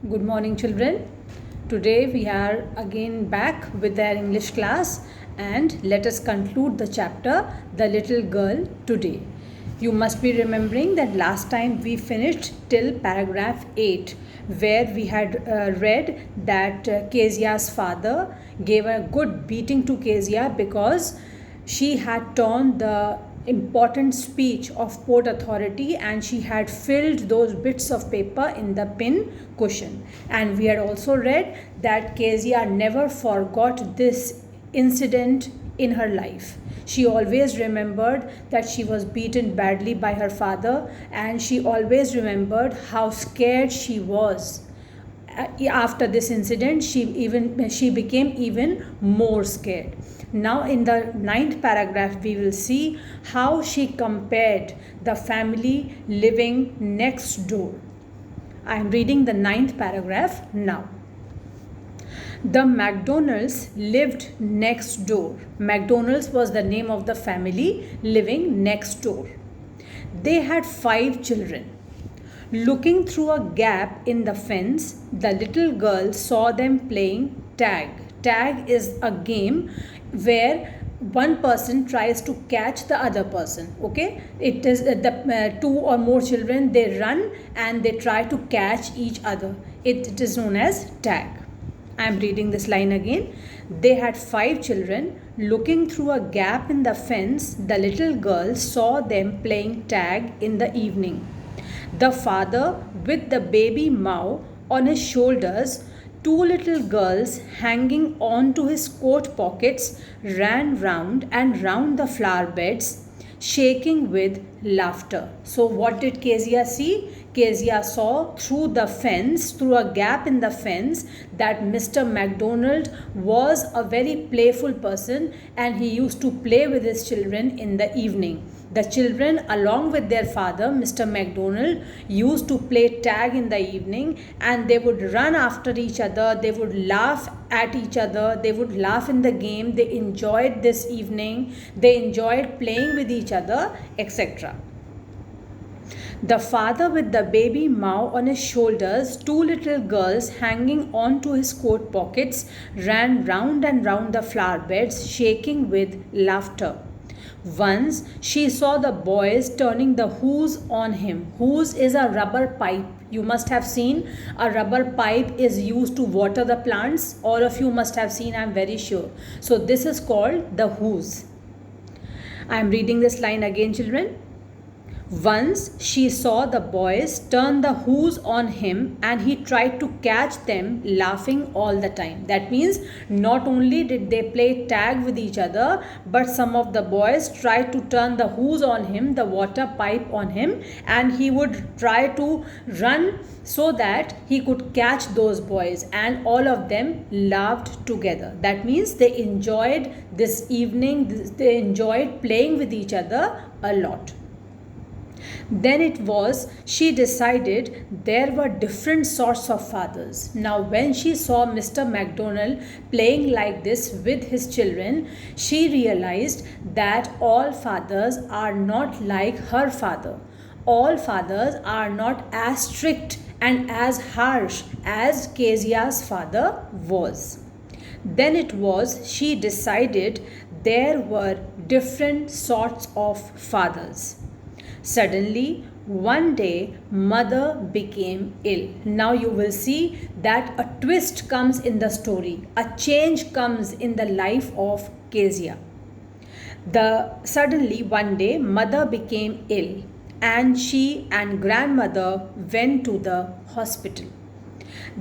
Good morning, children. Today we are again back with our English class, and let us conclude the chapter The Little Girl today. You must be remembering that last time we finished till paragraph 8, where we had read that Kezia's father gave a good beating to Kezia because she had torn the important speech of Port Authority and she had filled those bits of paper in the pin cushion. And we had also read that Kezia never forgot this incident in her life. She always remembered that she was beaten badly by her father, and she always remembered how scared she was. After this incident, she became even more scared. Now in the ninth paragraph we will see how she compared the family living next door. I am reading the ninth paragraph now. The McDonalds lived next door. McDonalds was the name of the family living next door. They had 5 children. Looking through a gap in the fence, the little girl saw them playing tag. Tag is a game where one person tries to catch the other person. Okay, it is the 2 or more children, they run and they try to catch each other. It is known as tag. I am reading this line again. They had 5 children. Looking through a gap in the fence, the little girl saw them playing tag in the evening. The father, with the baby Mao on his shoulders, 2 little girls hanging on to his coat pockets, ran round and round the flower beds, shaking with laughter. So, what did Kezia see? Kezia saw through the fence, through a gap in the fence, that Mr. McDonald was a very playful person and he used to play with his children in the evening. The children, along with their father, Mr. McDonald, used to play tag in the evening, and they would run after each other, they would laugh at each other, they would laugh in the game, they enjoyed this evening, they enjoyed playing with each other, etc. The father, with the baby Mao on his shoulders, 2 little girls hanging on to his coat pockets, ran round and round the flower beds, shaking with laughter. Once she saw the boys turning the hose on him. Hose is a rubber pipe. You must have seen a rubber pipe is used to water the plants. All of you must have seen, I am very sure. So this is called the hose. I am reading this line again, children. Once she saw the boys turn the hose on him and he tried to catch them, laughing all the time. That means not only did they play tag with each other, but some of the boys tried to turn the hose on him, the water pipe on him, and he would try to run so that he could catch those boys, and all of them laughed together. That means they enjoyed this evening, they enjoyed playing with each other a lot. Then it was she decided there were different sorts of fathers. Now, when she saw Mr. McDonald playing like this with his children, she realized that all fathers are not like her father. All fathers are not as strict and as harsh as Kezia's father was. Then it was she decided there were different sorts of fathers. Suddenly, one day, mother became ill. Now you will see that a twist comes in the story. A change comes in the life of Kezia. Suddenly, one day, mother became ill and she and grandmother went to the hospital.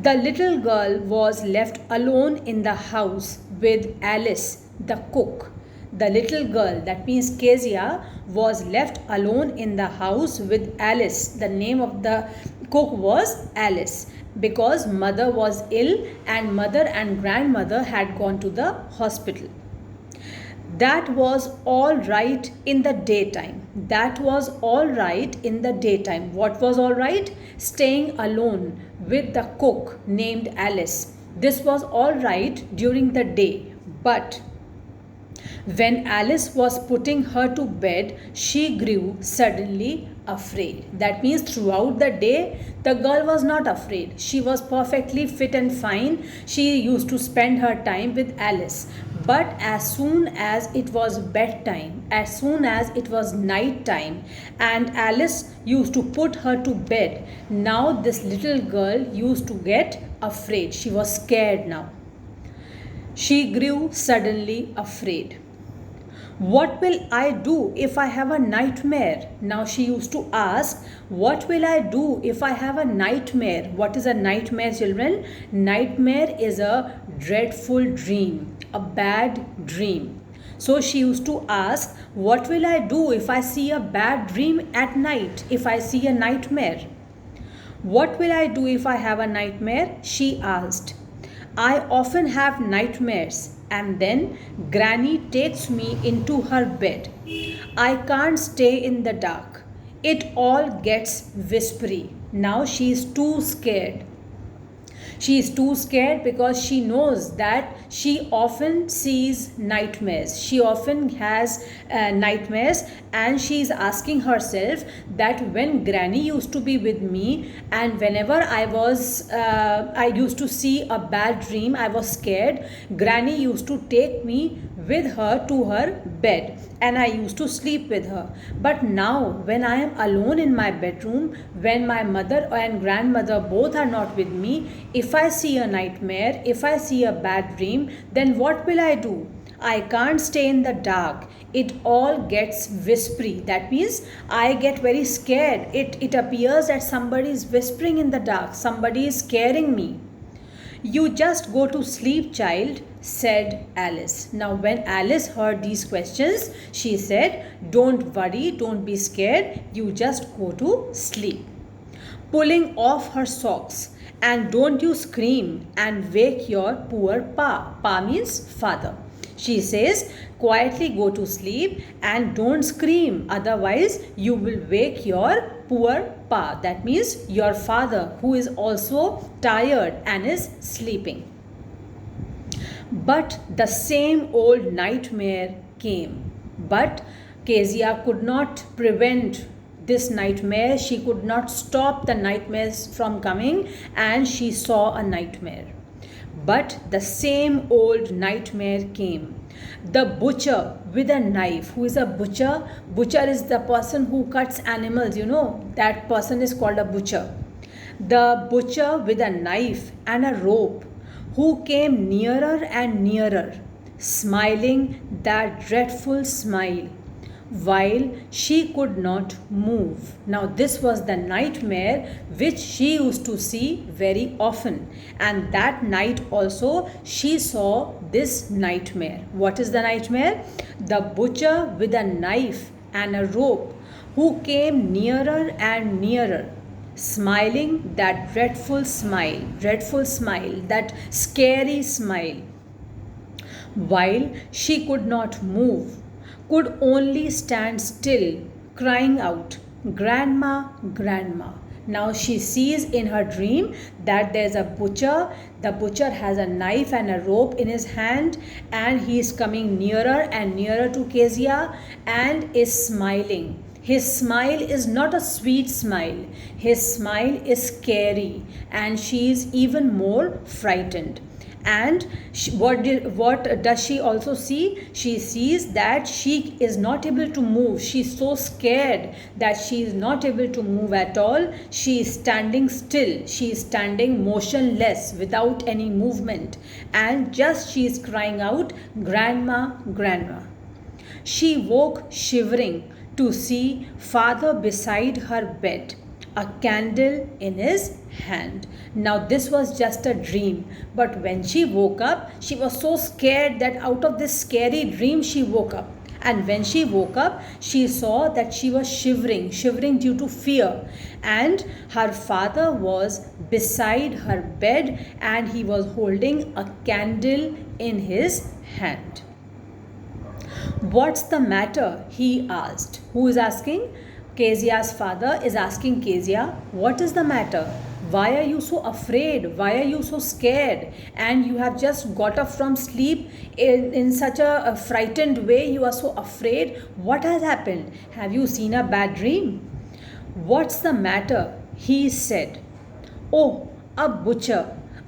The little girl was left alone in the house with Alice, the cook. The little girl, that means Kezia, was left alone in the house with Alice. The name of the cook was Alice because mother was ill and mother and grandmother had gone to the hospital. That was all right in the daytime. That was all right in the daytime. What was all right? Staying alone with the cook named Alice. This was all right during the day. But when Alice was putting her to bed, she grew suddenly afraid. That means throughout the day, the girl was not afraid. She was perfectly fit and fine. She used to spend her time with Alice. But as soon as it was bedtime, as soon as it was night time, and Alice used to put her to bed, now this little girl used to get afraid. She was scared now. She grew suddenly afraid. What will I do if I have a nightmare? Now she used to ask, what will I do if I have a nightmare? What is a nightmare, children? Nightmare is a dreadful dream, a bad dream. So she used to ask, what will I do if I see a bad dream at night, if I see a nightmare? What will I do if I have a nightmare? She asked. I often have nightmares, and then Granny takes me into her bed. I can't stay in the dark. It all gets whispery. Now she is too scared. She is too scared because she knows that she often sees nightmares. She often has nightmares, and she is asking herself that when Granny used to be with me, and whenever I used to see a bad dream, I was scared. Granny used to take me with her to her bed, and I used to sleep with her. But now, when I am alone in my bedroom, when my mother and grandmother both are not with me, if I see a nightmare, if I see a bad dream, then what will I do? I can't stay in the dark. It all gets whispery. That means I get very scared. It appears that somebody is whispering in the dark. Somebody is scaring me. You just go to sleep, child, said Alice. Now, when Alice heard these questions, she said, don't worry, don't be scared. You just go to sleep. Pulling off her socks, and don't you scream and wake your poor pa. Pa means father. She says, quietly go to sleep and don't scream, otherwise you will wake your poor pa. That means your father, who is also tired and is sleeping. But the same old nightmare came. But Kezia could not prevent this nightmare. She could not stop the nightmares from coming, and she saw a nightmare. But the same old nightmare came. The butcher with a knife. Who is a butcher? Butcher is the person who cuts animals, that person is called a butcher. The butcher with a knife and a rope, who came nearer and nearer, smiling that dreadful smile, while she could not move. Now, this was the nightmare which she used to see very often, and that night also she saw this nightmare. What is the nightmare? The butcher with a knife and a rope, who came nearer and nearer, smiling that dreadful smile, that scary smile, while she could not move, could only stand still, crying out, Grandma, Grandma. Now she sees in her dream that there's a butcher. The butcher has a knife and a rope in his hand, and he is coming nearer and nearer to Kezia and is smiling. His smile is not a sweet smile. His smile is scary, and she is even more frightened. And what does she also see? She sees that she is not able to move. She is so scared that she is not able to move at all. She is standing still. She is standing motionless without any movement. And just she is crying out, Grandma, Grandma. She woke shivering to see father beside her bed, a candle in his hand. Now this was just a dream, but when she woke up, she was so scared that out of this scary dream she woke up. And when she woke up, she saw that she was shivering due to fear. And her father was beside her bed, and he was holding a candle in his hand. What's the matter? He asked. Who is asking? Kezia's father is asking Kezia, what is the matter? Why are you so afraid? Why are you so scared? And you have just got up from sleep in such a frightened way. You are so afraid. What has happened? Have you seen a bad dream? "What's the matter?" he said. "Oh, a butcher,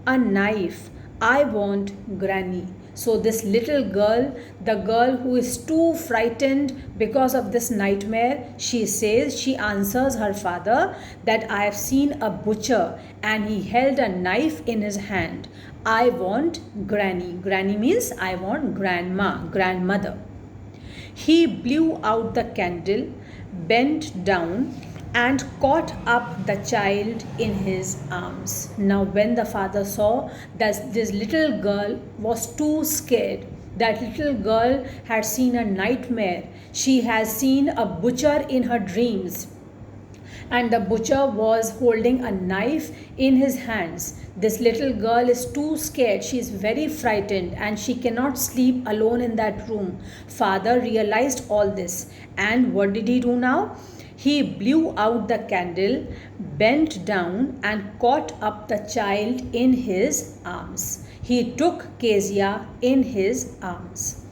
a knife. I want Granny." So this little girl, the girl who is too frightened because of this nightmare, she answers her father that "I have seen a butcher and he held a knife in his hand. I want Granny." Granny means I want grandma, grandmother. He blew out the candle, bent down, and caught up the child in his arms. Now, when the father saw that this little girl was too scared, that little girl had seen a nightmare, she has seen a butcher in her dreams, and the butcher was holding a knife in his hands. This little girl is too scared. She is very frightened and she cannot sleep alone in that room. Father realized all this, and what did he do now? He blew out the candle, bent down, and caught up the child in his arms. He took Kezia in his arms,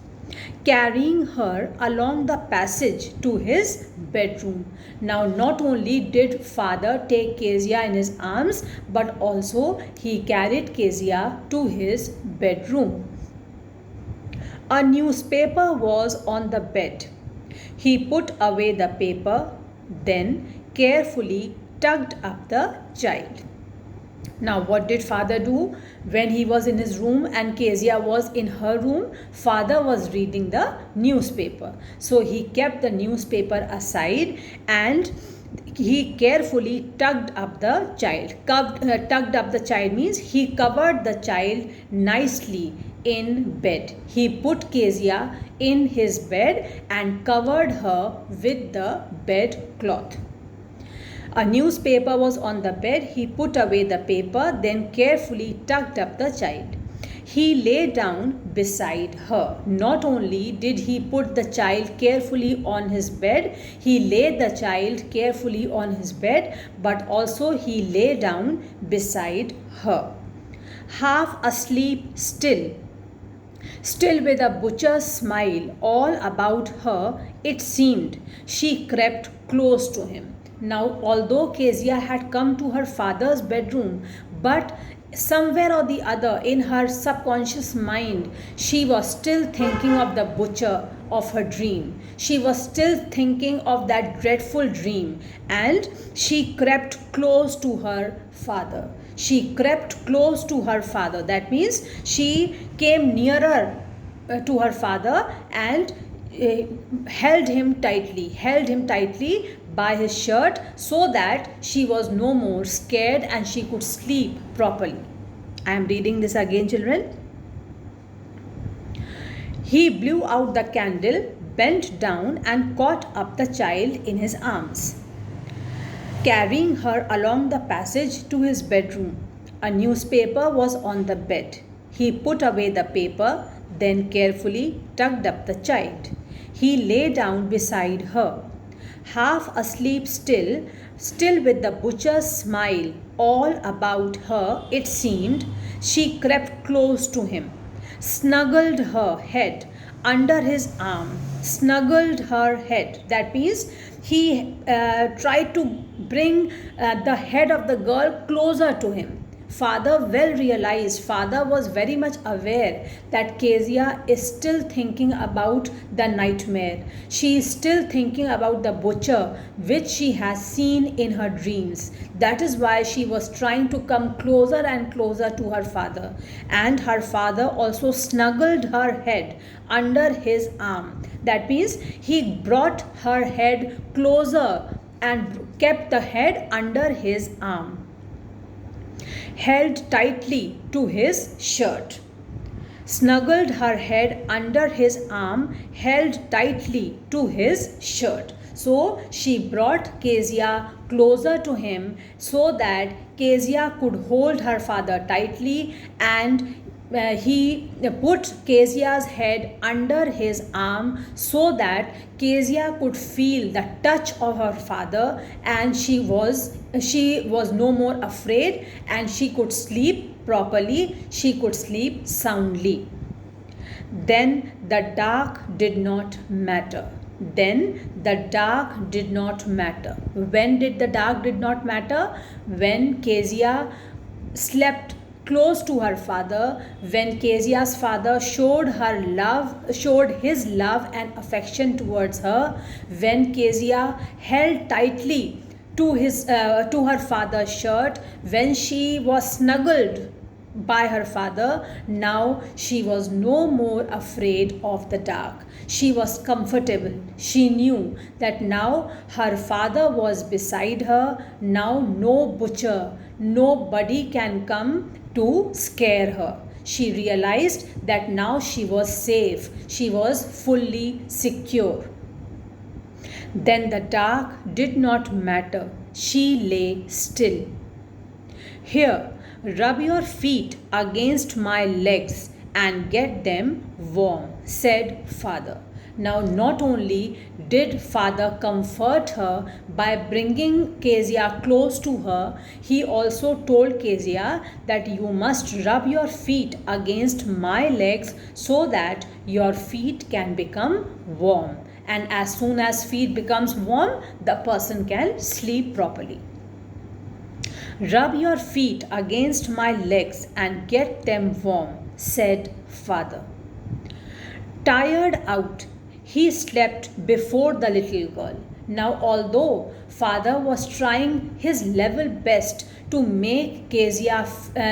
carrying her along the passage to his bedroom. Now, not only did father take Kezia in his arms, but also he carried Kezia to his bedroom. A newspaper was on the bed. He put away the paper, then carefully tugged up the child. Now, what did father do? When he was in his room and Kezia was in her room, father was reading the newspaper. So he kept the newspaper aside and he carefully tugged up the child. Tugged up the child means he covered the child nicely in bed. He put Kezia in his bed and covered her with the bed cloth. A newspaper was on the bed. He put away the paper, then carefully tucked up the child. He lay down beside her. Not only did he put the child carefully on his bed, he laid the child carefully on his bed, but also he lay down beside her. Half asleep still, still with a butcher's smile all about her, it seemed, she crept close to him. Now, although Kezia had come to her father's bedroom, but somewhere or the other in her subconscious mind, she was still thinking of the butcher of her dream. She was still thinking of that dreadful dream, and she crept close to her father. She crept close to her father. That means she came nearer to her father and held him tightly by his shirt, so that she was no more scared and she could sleep properly. I am reading this again, children. He blew out the candle, bent down, and caught up the child in his arms, carrying her along the passage to his bedroom. A newspaper was on the bed. He put away the paper, then carefully tucked up the child. He lay down beside her. Half asleep still, still with the butcher's smile all about her, it seemed, she crept close to him, snuggled her head under his arm, snuggled her head. That means he tried to bring the head of the girl closer to him. Father well realized, father was very much aware that Kezia is still thinking about the nightmare. She is still thinking about the butcher which she has seen in her dreams. That is why she was trying to come closer and closer to her father. And her father also snuggled her head under his arm. That means he brought her head closer and kept the head under his arm, held tightly to his shirt. Snuggled her head under his arm, held tightly to his shirt. So she brought Kezia closer to him so that Kezia could hold her father tightly, and he put Kezia's head under his arm so that Kezia could feel the touch of her father, and she was no more afraid, and she could sleep properly, she could sleep soundly. Then the dark did not matter. Then the dark did not matter. When did the dark did not matter? When Kezia slept close to her father, when Kezia's father showed his love and affection towards her, when Kezia held tightly to her father's shirt, when she was snuggled by her father, now she was no more afraid of the dark. She was comfortable. She knew that now her father was beside her. Now no butcher, nobody can come to scare her. She realized that now she was safe. She was fully secure. Then the dark did not matter. She lay still. Here, rub your feet against my legs and get them warm, said father. Now, not only did father comfort her by bringing Kezia close to her, he also told Kezia that you must rub your feet against my legs so that your feet can become warm. And as soon as feet becomes warm, the person can sleep properly. Rub your feet against my legs and get them warm, said father. Tired out, he slept before the little girl. Now, although father was trying his level best to make Kezia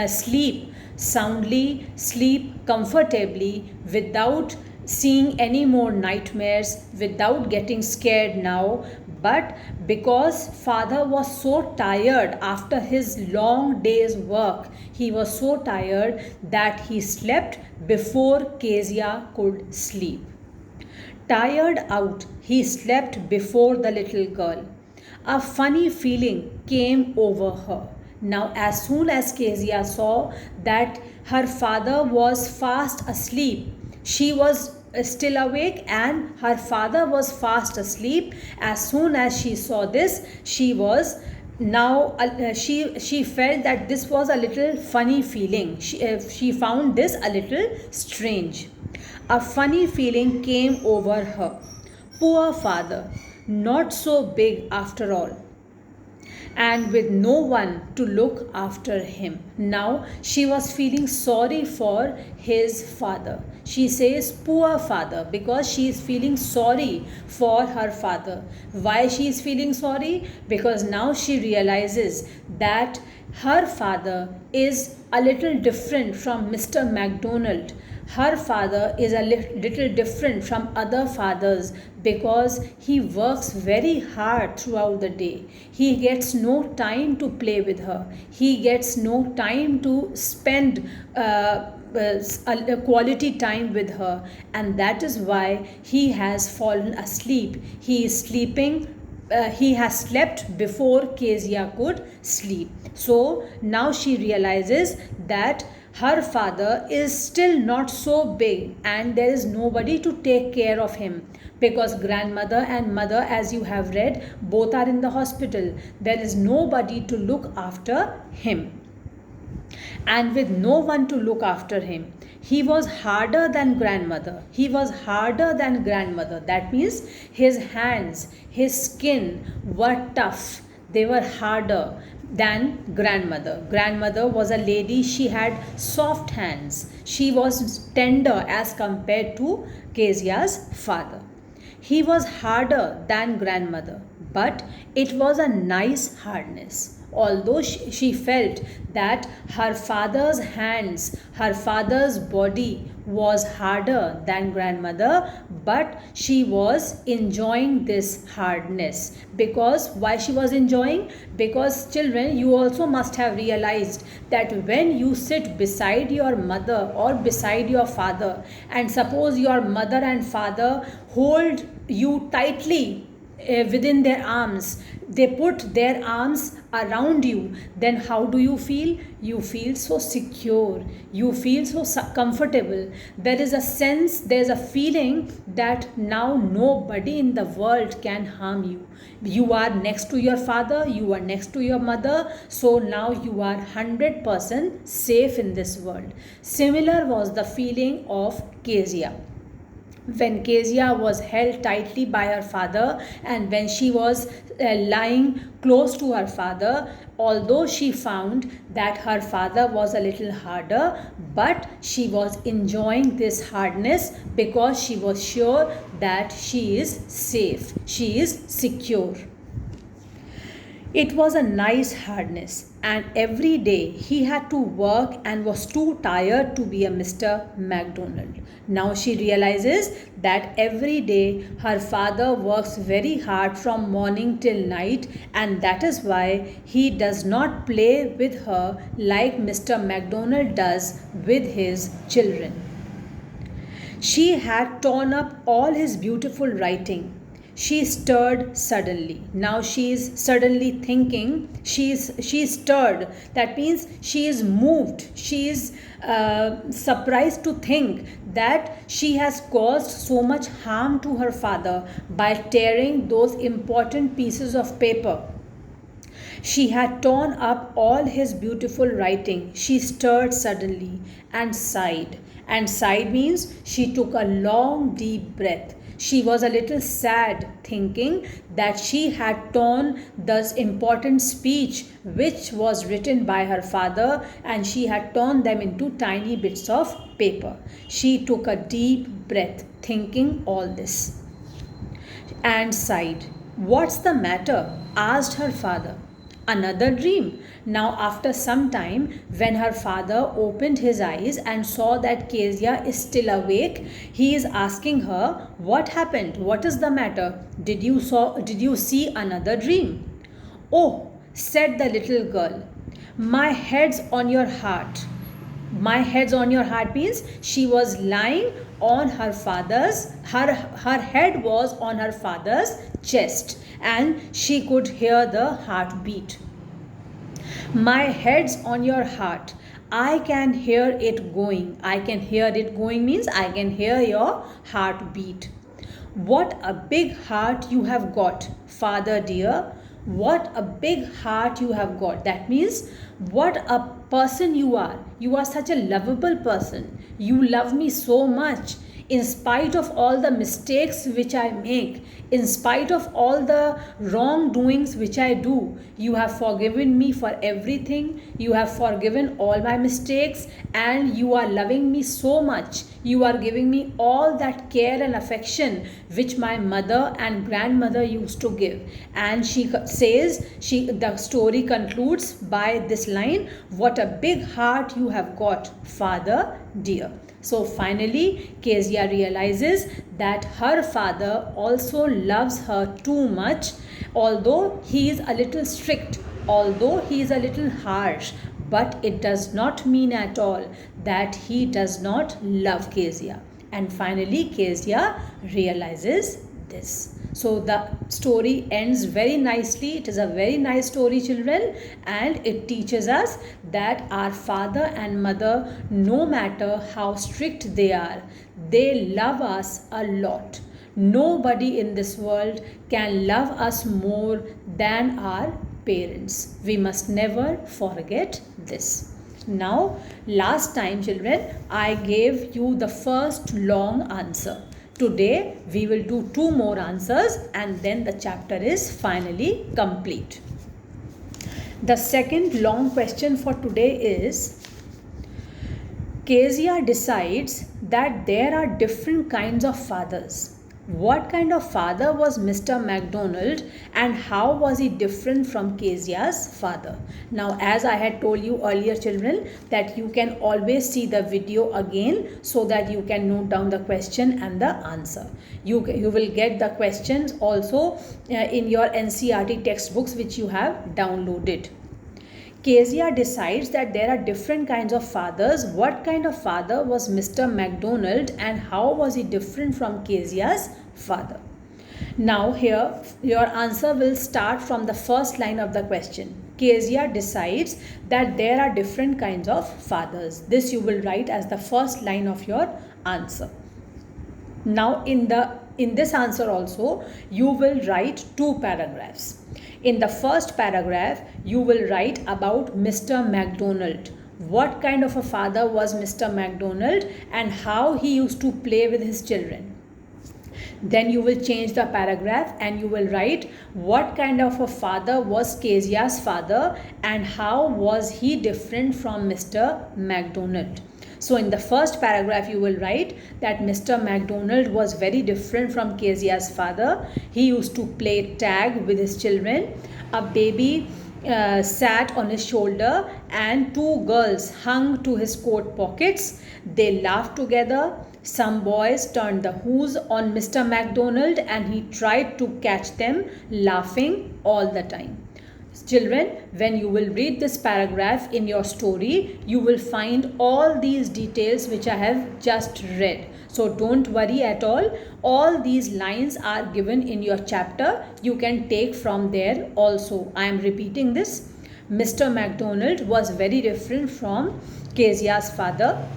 sleep soundly, sleep comfortably, without seeing any more nightmares, without getting scared now, but because father was so tired after his long day's work, he was so tired that he slept before Kezia could sleep. Tired out, he slept before the little girl. A funny feeling came over her. Now, as soon as Kezia saw that her father was fast asleep, she was still awake and her father was fast asleep. As soon as she saw this, she felt that this was a little funny feeling. She found this a little strange. A funny feeling came over her. Poor father, not so big after all, and with no one to look after him. Now she was feeling sorry for his father. She says poor father because she is feeling sorry for her father. Why she is feeling sorry? Because now she realizes that her father is a little different from Mr. MacDonald. Her father is a little different from other fathers because he works very hard throughout the day. He gets no time to play with her. He gets no time to spend a quality time with her, and that is why he has fallen asleep. He is sleeping. He has slept before Kezia could sleep. So now she realizes that her father is still not so big and there is nobody to take care of him, because grandmother and mother, as you have read, both are in the hospital. There is nobody to look after him. And with no one to look after him, he was harder than grandmother. He was harder than grandmother. That means his hands, his skin were tough. They were harder than grandmother. Grandmother was a lady, she had soft hands. She was tender as compared to Kezia's father. He was harder than grandmother, but it was a nice hardness. Although she felt that her father's hands, her father's body was harder than grandmother, but she was enjoying this hardness. Because why she was enjoying? Because children, you also must have realized that when you sit beside your mother or beside your father, and suppose your mother and father hold you tightly within their arms, they put their arms around you, then how do you feel? You feel so secure, you feel so comfortable. There is a sense, there is a feeling that now nobody in the world can harm you. You are next to your father, you are next to your mother, so now you are 100% safe in this world. Similar was the feeling of Kezia. When Kezia was held tightly by her father and when she was lying close to her father, although she found that her father was a little harder, but she was enjoying this hardness because she was sure that she is safe, she is secure. It was a nice hardness, and every day he had to work and was too tired to be a Mr. McDonald. Now she realizes that every day her father works very hard from morning till night, and that is why he does not play with her like Mr. McDonald does with his children. She had torn up all his beautiful writing. She stirred suddenly. Now she is suddenly thinking. She is stirred. That means she is moved. She is surprised to think that she has caused so much harm to her father by tearing those important pieces of paper. She had torn up all his beautiful writing. She stirred suddenly and sighed. And sighed means she took a long, deep breath. She was a little sad, thinking that she had torn this important speech which was written by her father, and she had torn them into tiny bits of paper. She took a deep breath, thinking all this, and sighed. "What's the matter?" asked her father. "Another dream." Now, after some time, when her father opened his eyes and saw that Kezia is still awake, he is asking her, "What happened? What is the matter? Did you see another dream?" "Oh," said the little girl, "my head's on your heart." My head's on your heart means she was lying on her father's, her head was on her father's chest, and she could hear the heartbeat. "My head's on your heart. I can hear it going." I can hear it going means I can hear your heartbeat. "What a big heart you have got, father dear." What a big heart you have got. That means what a person you are. You are such a lovable person. You love me so much. In spite of all the mistakes which I make, in spite of all the wrongdoings which I do, you have forgiven me for everything. You have forgiven all my mistakes, and you are loving me so much. You are giving me all that care and affection which my mother and grandmother used to give. And she says, the story concludes by this line, "What a big heart you have got, father dear." So finally, Kezia realizes that her father also loves her too much, although he is a little strict, although he is a little harsh, but it does not mean at all that he does not love Kezia. And finally, Kezia realizes this. So the story ends very nicely. It is a very nice story, children, and it teaches us that our father and mother, no matter how strict they are, they love us a lot. Nobody in this world can love us more than our parents. We must never forget this. Now, last time, children, I gave you the first long answer. Today we will do 2 more answers, and then the chapter is finally complete. The second long question for today is, Kezia decides that there are different kinds of fathers. What kind of father was Mr. McDonald, and how was he different from Kezia's father? Now, as I had told you earlier, children, that you can always see the video again so that you can note down the question and the answer. You will get the questions also in your NCERT textbooks which you have downloaded. Kezia decides that there are different kinds of fathers. What kind of father was Mr. McDonald, and how was he different from Kezia's father? Now here your answer will start from the first line of the question. Kezia decides that there are different kinds of fathers. This you will write as the first line of your answer. Now in this answer also you will write 2 paragraphs. In the first paragraph, you will write about Mr. McDonald. What kind of a father was Mr. McDonald, and how he used to play with his children. Then you will change the paragraph and you will write what kind of a father was Kezia's father and how was he different from Mr. MacDonald. So in the first paragraph you will write that Mr. MacDonald was very different from Kezia's father. He used to play tag with his children. A baby sat on his shoulder and two girls hung to his coat pockets. They laughed together. Some boys turned the hose on Mr. MacDonald and he tried to catch them laughing all the time. Children, when you will read this paragraph in your story, you will find all these details which I have just read. So don't worry at all. All these lines are given in your chapter. You can take from there also. I am repeating this. Mr. MacDonald was very different from Kezia's father.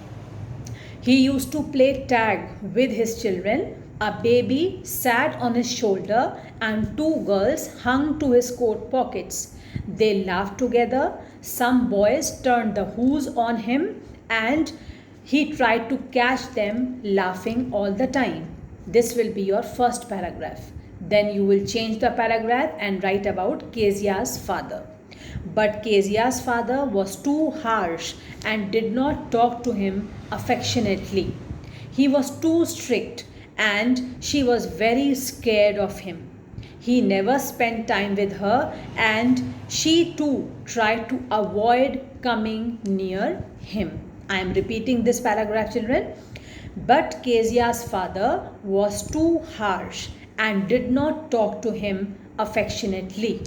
He used to play tag with his children. A baby sat on his shoulder and two girls hung to his coat pockets. They laughed together. Some boys turned the hose on him and he tried to catch them laughing all the time. This will be your first paragraph. Then you will change the paragraph and write about Kezia's father. But Kezia's father was too harsh and did not talk to him affectionately. He was too strict and she was very scared of him. He never spent time with her and she too tried to avoid coming near him. I am repeating this paragraph, children. But Kezia's father was too harsh and did not talk to him affectionately.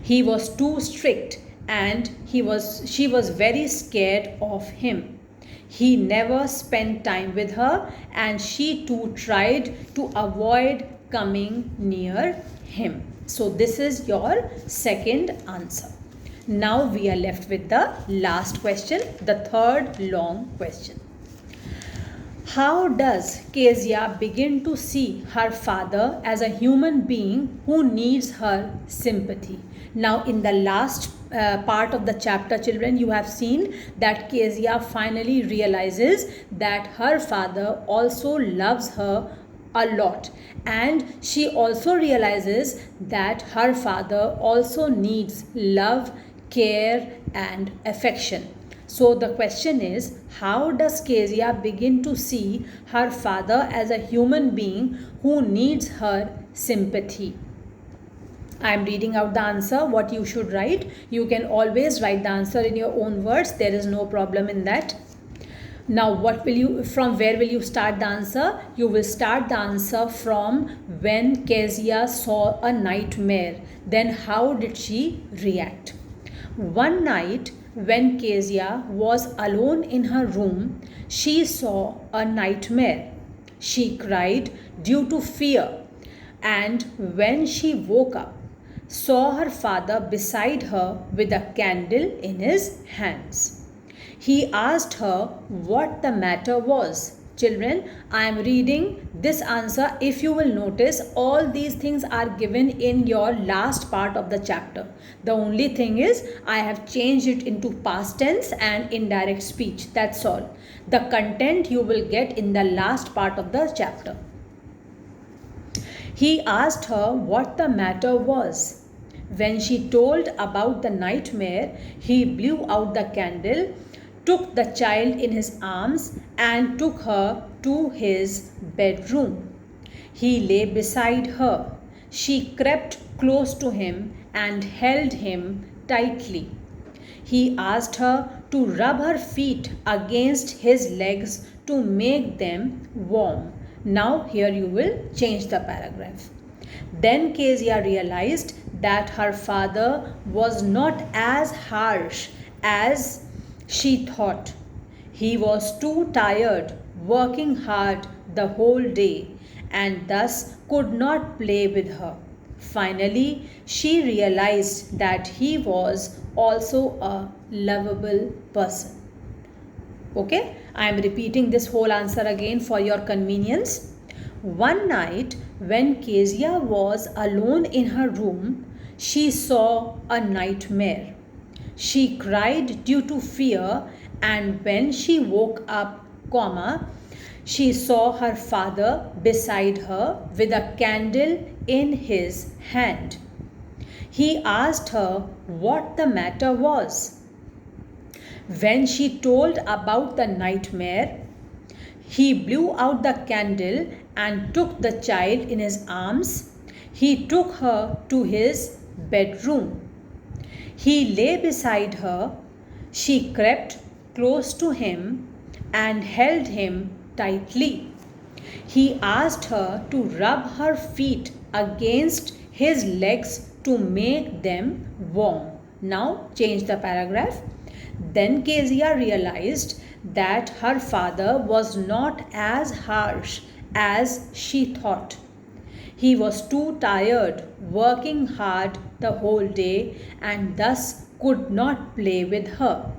He was too strict and she was very scared of him. He never spent time with her and she too tried to avoid coming near him. So this is your second answer. Now we are left with the last question, the third long question. How does Kezia begin to see her father as a human being who needs her sympathy? Now in the last part of the chapter, children, you have seen that Kezia finally realizes that her father also loves her a lot, and she also realizes that her father also needs love, care and affection. So the question is, how does Kezia begin to see her father as a human being who needs her sympathy? I am reading out the answer, what you should write. You can always write the answer in your own words. There is no problem in that. Now from where will you start the answer? You will start the answer from when Kezia saw a nightmare. Then how did she react? One night when Kezia was alone in her room, she saw a nightmare. She cried due to fear, and when she woke up, saw her father beside her with a candle in his hands. He asked her what the matter was. Children, I am reading this answer. If you will notice, all these things are given in your last part of the chapter. The only thing is, I have changed it into past tense and indirect speech. That's all. The content you will get in the last part of the chapter. He asked her what the matter was. When she told about the nightmare, he blew out the candle, took the child in his arms and took her to his bedroom. He lay beside her. She crept close to him and held him tightly. He asked her to rub her feet against his legs to make them warm. Now here you will change the paragraph. Then Kezia realized that her father was not as harsh as she thought. He was too tired, working hard the whole day, and thus could not play with her. Finally, she realized that he was also a lovable person. Okay, I am repeating this whole answer again for your convenience. One night, when Kezia was alone in her room, she saw a nightmare. She cried due to fear, and when she woke up, She saw her father beside her with a candle in his hand. He asked her what the matter was. When she told about the nightmare, he blew out the candle and took the child in his arms. He took her to his bedroom. He lay beside her. She crept close to him and held him tightly. He asked her to rub her feet against his legs to make them warm. Now change the paragraph. Then Kezia realized that her father was not as harsh as she thought. He was too tired, working hard the whole day, and thus could not play with her.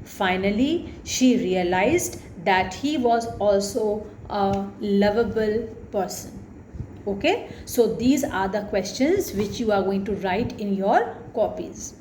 Finally, she realized that he was also a lovable person. Okay, so these are the questions which you are going to write in your copies.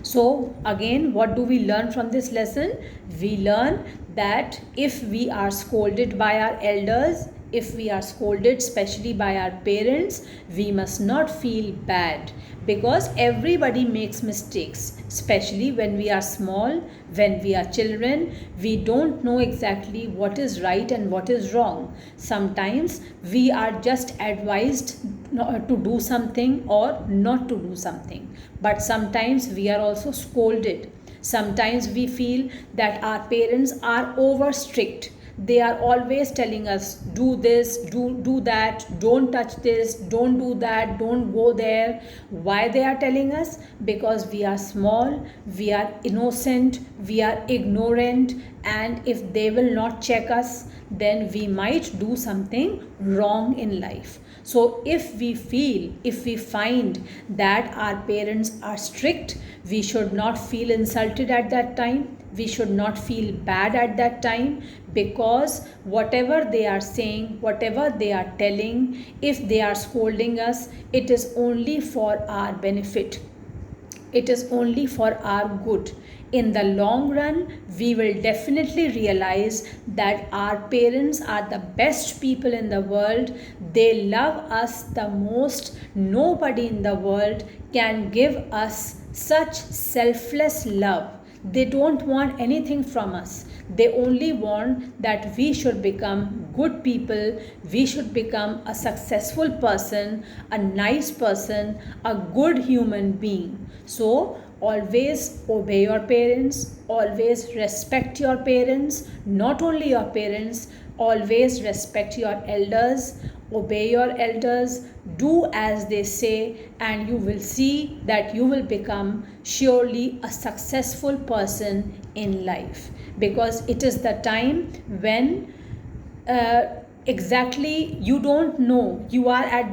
So again, what do we learn from this lesson? We learn that if we are scolded by our elders, if we are scolded especially by our parents, we must not feel bad, because everybody makes mistakes, especially when we are small, when we are children. We don't know exactly what is right and what is wrong. Sometimes we are just advised to do something or not to do something, but sometimes we are also scolded. Sometimes we feel that our parents are over strict. They are always telling us, do this, do that, don't touch this, don't do that, don't go there. Why they are telling us? Because we are small, we are innocent, we are ignorant, and if they will not check us, then we might do something wrong in life. So if we find that our parents are strict, we should not feel insulted at that time. We should not feel bad at that time, because whatever they are saying, whatever they are telling, if they are scolding us, it is only for our benefit. It is only for our good. In the long run, we will definitely realize that our parents are the best people in the world. They love us the most. Nobody in the world can give us such selfless love. They don't want anything from us. They only want that we should become good people, we should become a successful person, a nice person, a good human being. So always obey your parents, always respect your parents, not only your parents, always respect your elders, obey your elders, do as they say, and you will see that you will become surely a successful person in life, because it is the time when exactly you don't know, you are at